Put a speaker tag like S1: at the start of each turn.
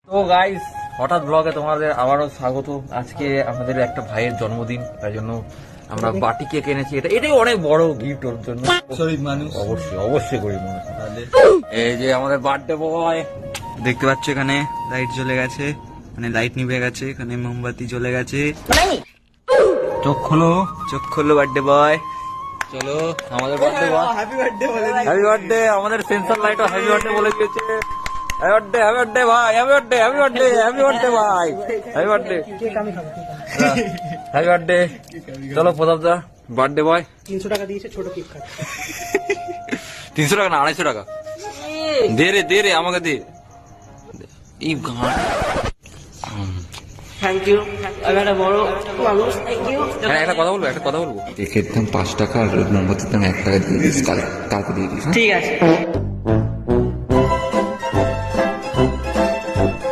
S1: তো গাইস, হঠাৎ ব্লগে তোমাদের আবারও স্বাগত। আজকে আমাদের একটা ভাইয়ের জন্মদিন, তাই জন্য আমরা বাটি কেক এনেছি। এটাই অনেক বড় গিফট ওর জন্য।
S2: গরিব মানুষ,
S1: অবশ্যই গরিব মানুষ। এই যে আমাদের বার্থডে বয়,
S2: দেখতে পাচ্ছ এখানে লাইট জ্বলে গেছে, মানে লাইট নিভে গেছে, এখানে মোমবাতি জ্বলে গেছে।
S1: চোখ খোলো,
S2: চোখ খুললো বার্থডে বয়।
S1: চলো আমাদের বার্থডে বয়।
S2: হ্যাপি বার্থডে বলে
S1: হ্যাপি বার্থডে। আমাদের সেন্সর লাইটও হ্যাপি বার্থডে বলে দিয়েছে। হ্যাপি বার্থডে, হ্যাপি বার্থডে ভাই, happy birthday, happy birthday, happy birthday ভাই, হ্যাপি বার্থডে, হ্যাপি বার্থডে। চলো প্রতাপ দা, বার্থডে বয়।
S3: 300 টাকা দিয়েছে ছোট কেক কাট।
S1: 300 টাকা না, 250 টাকা। দে রে আমাকে দে। এই গান
S3: থ্যাংক ইউ। আমি একটা বড় মানুষ, থ্যাংক ইউ।
S1: একটা কথা বলবো।
S4: কেকের দাম 5 টাকা আর মোমবাতির দাম 1 টাকা দিয়ে দিস, কালকে দিয়ে দিস।
S3: ঠিক আছে।